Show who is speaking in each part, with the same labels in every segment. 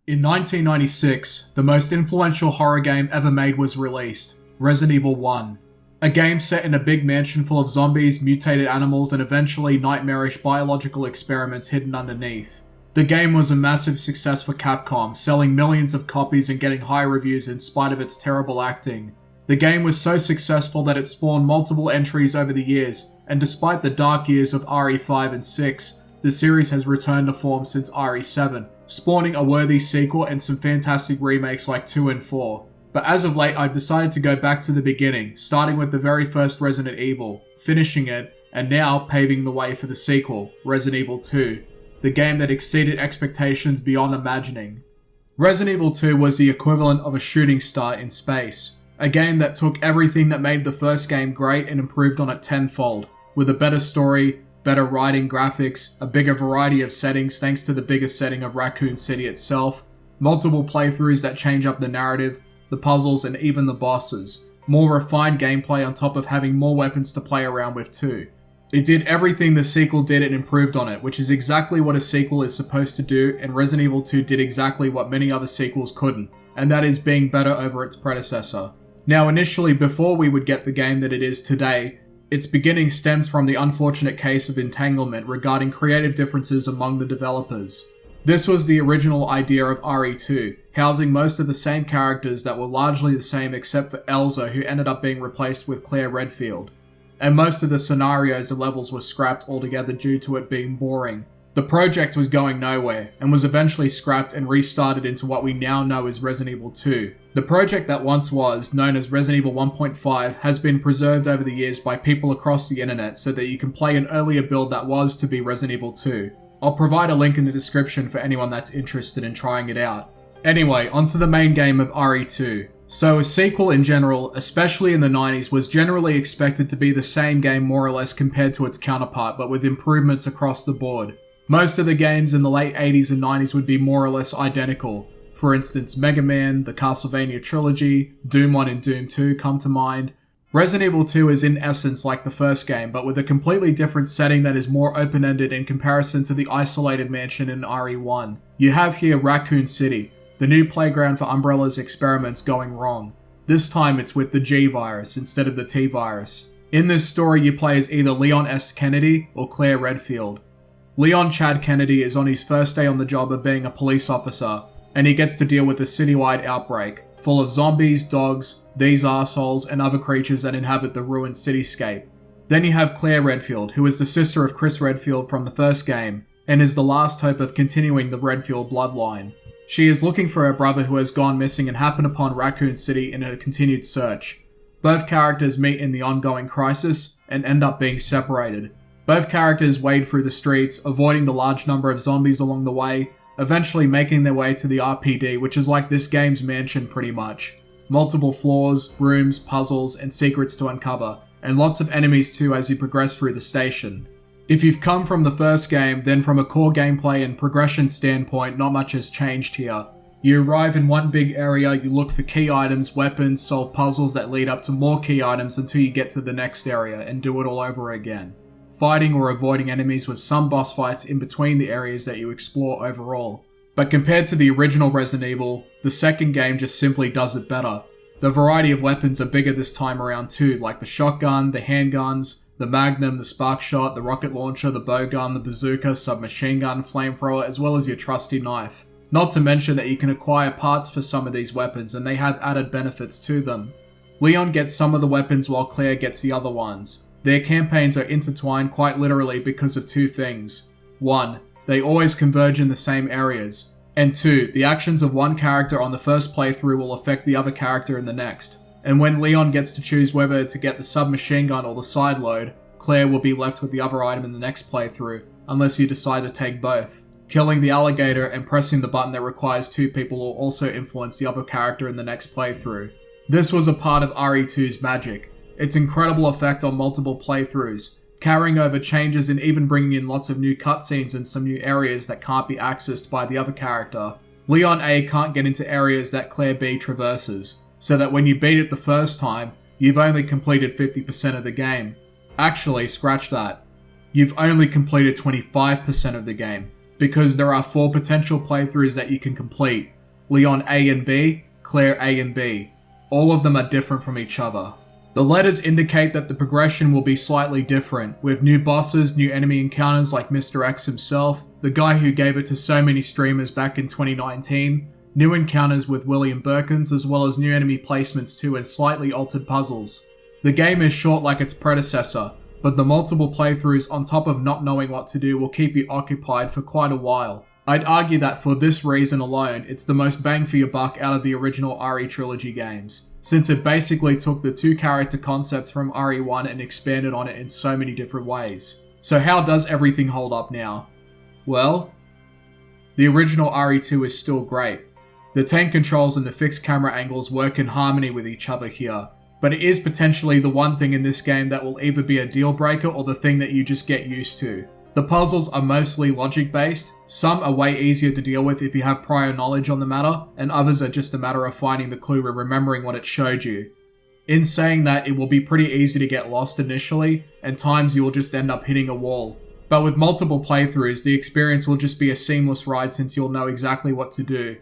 Speaker 1: In 1996, the most influential horror game ever made was released, Resident Evil 1. A game set in a big mansion full of zombies, mutated animals, and eventually nightmarish biological experiments hidden underneath. The game was a massive success for Capcom, selling millions of copies and getting high reviews in spite of its terrible acting. The game was so successful that it spawned multiple entries over the years, and despite the dark years of RE5 and 6, the series has returned to form since RE7, spawning a worthy sequel and some fantastic remakes like 2 and 4. But as of late, I've decided to go back to the beginning, starting with the very first Resident Evil, finishing it, and now paving the way for the sequel, Resident Evil 2, the game that exceeded expectations beyond imagining. Resident Evil 2 was the equivalent of a shooting star in space, a game that took everything that made the first game great and improved on it tenfold, with a better story, better writing, graphics, a bigger variety of settings thanks to the bigger setting of Raccoon City itself, multiple playthroughs that change up the narrative, the puzzles, and even the bosses, more refined gameplay on top of having more weapons to play around with too. It did everything the sequel did and improved on it, which is exactly what a sequel is supposed to do, and Resident Evil 2 did exactly what many other sequels couldn't, and that is being better over its predecessor. Now initially, before we would get the game that it is today, its beginning stems from the unfortunate case of entanglement regarding creative differences among the developers. This was the original idea of RE2, housing most of the same characters that were largely the same except for Elsa, who ended up being replaced with Claire Redfield. And most of the scenarios and levels were scrapped altogether due to it being boring. The project was going nowhere, and was eventually scrapped and restarted into what we now know as Resident Evil 2. The project that once was, known as Resident Evil 1.5, has been preserved over the years by people across the internet so that you can play an earlier build that was to be Resident Evil 2. I'll provide a link in the description for anyone that's interested in trying it out. Anyway, onto the main game of RE2. So a sequel in general, especially in the 90s, was generally expected to be the same game more or less compared to its counterpart, but with improvements across the board. Most of the games in the late 80s and 90s would be more or less identical. For instance, Mega Man, the Castlevania trilogy, Doom 1 and Doom 2 come to mind. Resident Evil 2 is in essence like the first game, but with a completely different setting that is more open-ended in comparison to the isolated mansion in RE1. You have here Raccoon City, the new playground for Umbrella's experiments going wrong. This time it's with the G virus instead of the T virus. In this story you play as either Leon S. Kennedy or Claire Redfield. Leon Chad Kennedy is on his first day on the job of being a police officer, and he gets to deal with a citywide outbreak, full of zombies, dogs, these arseholes, and other creatures that inhabit the ruined cityscape. Then you have Claire Redfield, who is the sister of Chris Redfield from the first game, and is the last hope of continuing the Redfield bloodline. She is looking for her brother who has gone missing and happened upon Raccoon City in her continued search. Both characters meet in the ongoing crisis, and end up being separated. Both characters wade through the streets, avoiding the large number of zombies along the way, eventually making their way to the RPD, which is like this game's mansion pretty much. Multiple floors, rooms, puzzles, and secrets to uncover, and lots of enemies too as you progress through the station. If you've come from the first game, then from a core gameplay and progression standpoint, not much has changed here. You arrive in one big area, you look for key items, weapons, solve puzzles that lead up to more key items until you get to the next area, and do it all over again. Fighting or avoiding enemies with some boss fights in between the areas that you explore overall. But compared to the original Resident Evil, the second game just simply does it better. The variety of weapons are bigger this time around too, like the shotgun, the handguns, the magnum, the spark shot, the rocket launcher, the bowgun, the bazooka, submachine gun, flamethrower, as well as your trusty knife. Not to mention that you can acquire parts for some of these weapons, and they have added benefits to them. Leon gets some of the weapons while Claire gets the other ones. Their campaigns are intertwined quite literally because of two things. 1. They always converge in the same areas. And 2. The actions of one character on the first playthrough will affect the other character in the next. And when Leon gets to choose whether to get the submachine gun or the side load, Claire will be left with the other item in the next playthrough, unless you decide to take both. Killing the alligator and pressing the button that requires two people will also influence the other character in the next playthrough. This was a part of RE2's magic. Its incredible effect on multiple playthroughs, carrying over changes and even bringing in lots of new cutscenes and some new areas that can't be accessed by the other character. Leon A can't get into areas that Claire B traverses, so that when you beat it the first time, you've only completed 50% of the game. Actually, scratch that. You've only completed 25% of the game, because there are 4 potential playthroughs that you can complete, Leon A and B, Claire A and B. All of them are different from each other. The letters indicate that the progression will be slightly different, with new bosses, new enemy encounters like Mr. X himself, the guy who gave it to so many streamers back in 2019, new encounters with William Birkins, as well as new enemy placements too and slightly altered puzzles. The game is short like its predecessor, but the multiple playthroughs on top of not knowing what to do will keep you occupied for quite a while. I'd argue that for this reason alone, it's the most bang for your buck out of the original RE trilogy games, since it basically took the two character concepts from RE1 and expanded on it in so many different ways. So how does everything hold up now? Well, the original RE2 is still great. The tank controls and the fixed camera angles work in harmony with each other here, but it is potentially the one thing in this game that will either be a deal breaker or the thing that you just get used to. The puzzles are mostly logic based, some are way easier to deal with if you have prior knowledge on the matter, and others are just a matter of finding the clue and remembering what it showed you. In saying that, it will be pretty easy to get lost initially, and times you will just end up hitting a wall. But with multiple playthroughs, the experience will just be a seamless ride since you'll know exactly what to do.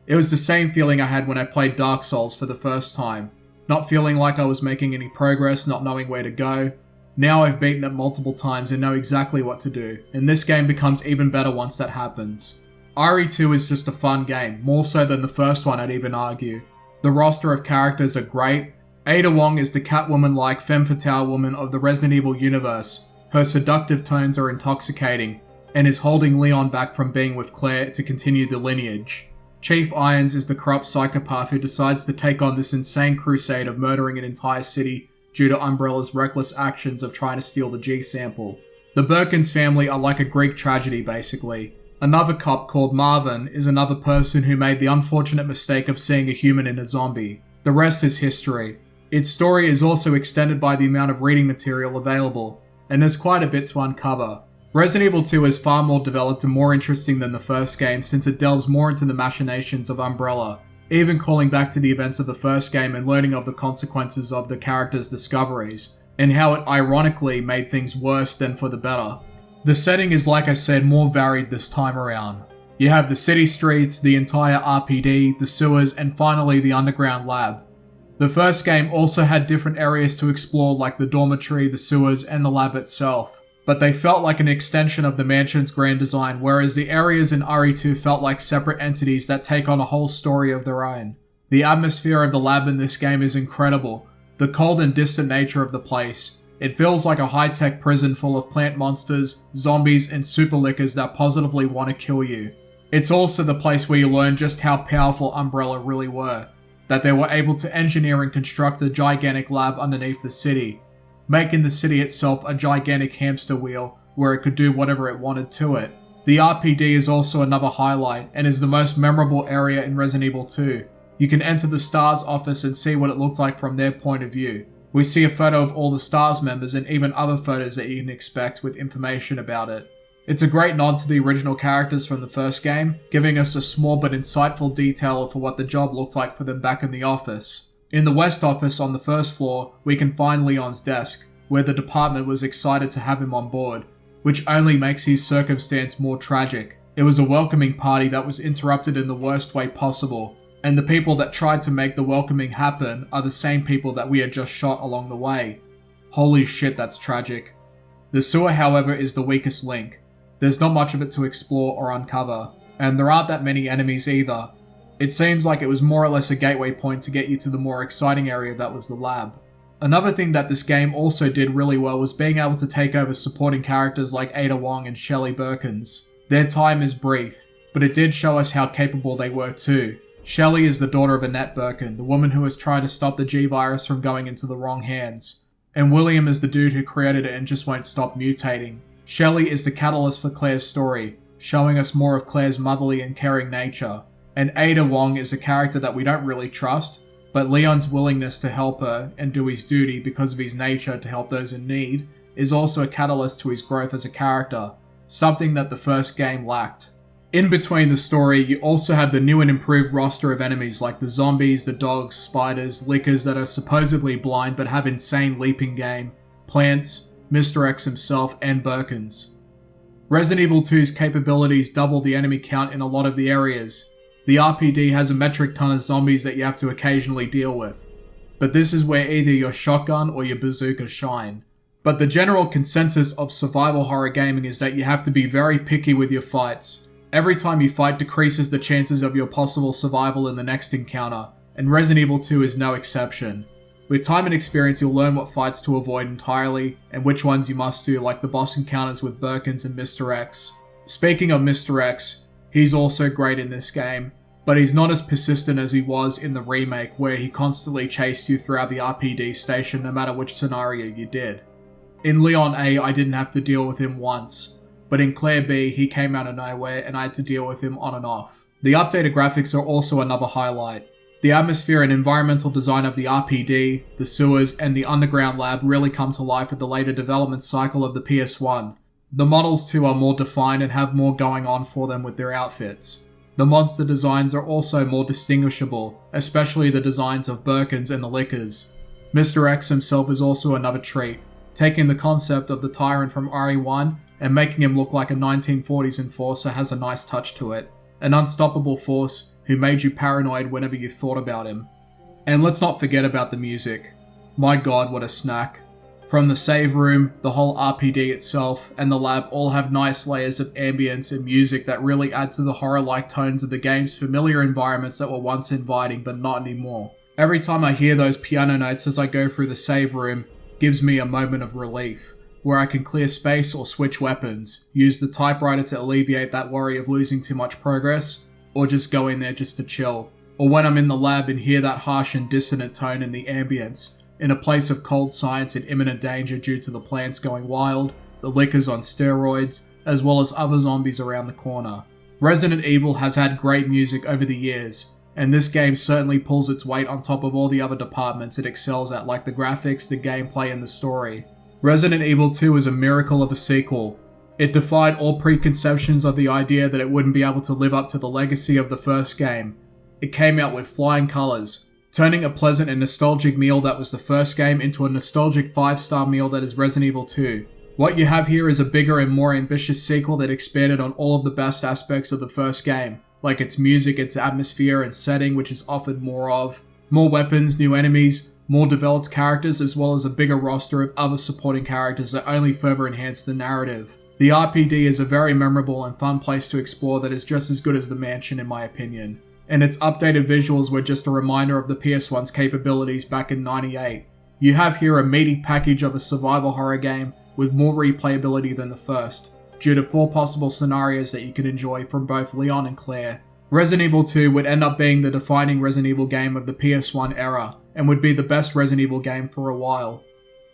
Speaker 1: It was the same feeling I had when I played Dark Souls for the first time. Not feeling like I was making any progress, not knowing where to go. Now I've beaten it multiple times and know exactly what to do, and this game becomes even better once that happens. RE2 is just a fun game, more so than the first one I'd even argue. The roster of characters are great. Ada Wong is the Catwoman-like femme fatale woman of the Resident Evil universe. Her seductive tones are intoxicating, and is holding Leon back from being with Claire to continue the lineage. Chief Irons is the corrupt psychopath who decides to take on this insane crusade of murdering an entire city due to Umbrella's reckless actions of trying to steal the G-sample. The Birkins family are like a Greek tragedy, basically. Another cop called Marvin is another person who made the unfortunate mistake of seeing a human in a zombie. The rest is history. Its story is also extended by the amount of reading material available, and there's quite a bit to uncover. Resident Evil 2 is far more developed and more interesting than the first game since it delves more into the machinations of Umbrella, even calling back to the events of the first game and learning of the consequences of the characters' discoveries, and how it ironically made things worse than for the better. The setting is, like I said, more varied this time around. You have the city streets, the entire RPD, the sewers, and finally the underground lab. The first game also had different areas to explore like the dormitory, the sewers, and the lab itself, but they felt like an extension of the mansion's grand design, whereas the areas in RE2 felt like separate entities that take on a whole story of their own. The atmosphere of the lab in this game is incredible. The cold and distant nature of the place. It feels like a high-tech prison full of plant monsters, zombies, and super lickers that positively want to kill you. It's also the place where you learn just how powerful Umbrella really were, that they were able to engineer and construct a gigantic lab underneath the city, making the city itself a gigantic hamster wheel where it could do whatever it wanted to it. The RPD is also another highlight and is the most memorable area in Resident Evil 2. You can enter the STARS office and see what it looked like from their point of view. We see a photo of all the STARS members and even other photos that you can expect with information about it. It's a great nod to the original characters from the first game, giving us a small but insightful detail for what the job looked like for them back in the office. In the West office on the first floor, we can find Leon's desk, where the department was excited to have him on board, which only makes his circumstance more tragic. It was a welcoming party that was interrupted in the worst way possible, and the people that tried to make the welcoming happen are the same people that we had just shot along the way. Holy shit, that's tragic. The sewer, however, is the weakest link. There's not much of it to explore or uncover, and there aren't that many enemies either. It seems like it was more or less a gateway point to get you to the more exciting area that was the lab. Another thing that this game also did really well was being able to take over supporting characters like Ada Wong and Shelly Birkins. Their time is brief, but it did show us how capable they were too. Shelly is the daughter of Annette Birkin, the woman who was trying to stop the G-Virus from going into the wrong hands. And William is the dude who created it and just won't stop mutating. Shelly is the catalyst for Claire's story, showing us more of Claire's motherly and caring nature. And Ada Wong is a character that we don't really trust, but Leon's willingness to help her and do his duty because of his nature to help those in need is also a catalyst to his growth as a character, something that the first game lacked. In between the story, you also have the new and improved roster of enemies like the zombies, the dogs, spiders, lickers that are supposedly blind but have insane leaping game, plants, Mr. X himself, and Birkins. Resident Evil 2's capabilities double the enemy count in a lot of the areas. The RPD has a metric ton of zombies that you have to occasionally deal with, but this is where either your shotgun or your bazooka shine. But the general consensus of survival horror gaming is that you have to be very picky with your fights. Every time you fight decreases the chances of your possible survival in the next encounter, and Resident Evil 2 is no exception. With time and experience, you'll learn what fights to avoid entirely, and which ones you must do, like the boss encounters with Birkins and Mr. X. Speaking of Mr. X, he's also great in this game, but he's not as persistent as he was in the remake, where he constantly chased you throughout the RPD station no matter which scenario you did. In Leon A, I didn't have to deal with him once, but in Claire B, he came out of nowhere and I had to deal with him on and off. The updated graphics are also another highlight. The atmosphere and environmental design of the RPD, the sewers, and the underground lab really come to life with the later development cycle of the PS1. The models too are more defined and have more going on for them with their outfits. The monster designs are also more distinguishable, especially the designs of Birkins and the Lickers. Mr. X himself is also another treat, taking the concept of the Tyrant from RE1 and making him look like a 1940s enforcer has a nice touch to it. An unstoppable force who made you paranoid whenever you thought about him. And let's not forget about the music. My god, what a snack. From the save room, the whole RPD itself, and the lab all have nice layers of ambience and music that really add to the horror-like tones of the game's familiar environments that were once inviting but not anymore. Every time I hear those piano notes as I go through the save room, gives me a moment of relief, where I can clear space or switch weapons, use the typewriter to alleviate that worry of losing too much progress, or just go in there just to chill. Or when I'm in the lab and hear that harsh and dissonant tone in the ambience, in a place of cold science and imminent danger due to the plants going wild, the Lickers on steroids, as well as other zombies around the corner. Resident Evil has had great music over the years, and this game certainly pulls its weight on top of all the other departments it excels at, like the graphics, the gameplay, and the story. Resident Evil 2 is a miracle of a sequel. It defied all preconceptions of the idea that it wouldn't be able to live up to the legacy of the first game. It came out with flying colours, turning a pleasant and nostalgic meal that was the first game into a nostalgic 5-star meal that is Resident Evil 2. What you have here is a bigger and more ambitious sequel that expanded on all of the best aspects of the first game, like its music, its atmosphere and setting, which is offered more of, more weapons, new enemies, more developed characters, as well as a bigger roster of other supporting characters that only further enhance the narrative. The RPD is a very memorable and fun place to explore that is just as good as the mansion in my opinion. And its updated visuals were just a reminder of the PS1's capabilities back in '98. You have here a meaty package of a survival horror game with more replayability than the first, due to 4 possible scenarios that you can enjoy from both Leon and Claire. Resident Evil 2 would end up being the defining Resident Evil game of the PS1 era, and would be the best Resident Evil game for a while.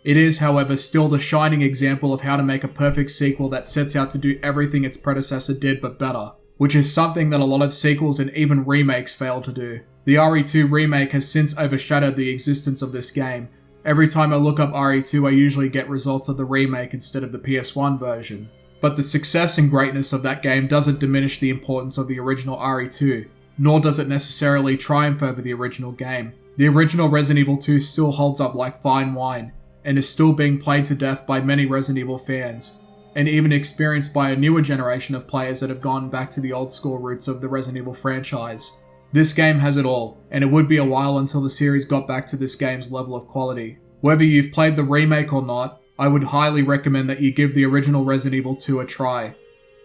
Speaker 1: It is, however, still the shining example of how to make a perfect sequel that sets out to do everything its predecessor did but better, which is something that a lot of sequels and even remakes fail to do. The RE2 remake has since overshadowed the existence of this game. Every time I look up RE2, I usually get results of the remake instead of the PS1 version. But the success and greatness of that game doesn't diminish the importance of the original RE2, nor does it necessarily triumph over the original game. The original Resident Evil 2 still holds up like fine wine, and is still being played to death by many Resident Evil fans, and even experienced by a newer generation of players that have gone back to the old school roots of the Resident Evil franchise. This game has it all, and it would be a while until the series got back to this game's level of quality. Whether you've played the remake or not, I would highly recommend that you give the original Resident Evil 2 a try.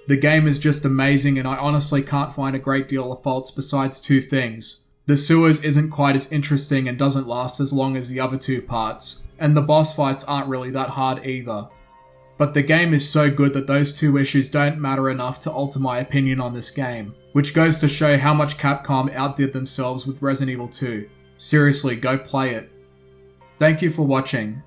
Speaker 1: The game is just amazing, and I honestly can't find a great deal of faults besides 2 things. The sewers isn't quite as interesting and doesn't last as long as the other 2 parts, and the boss fights aren't really that hard either. But the game is so good that those 2 issues don't matter enough to alter my opinion on this game, which goes to show how much Capcom outdid themselves with Resident Evil 2. Seriously, go play it. Thank you for watching.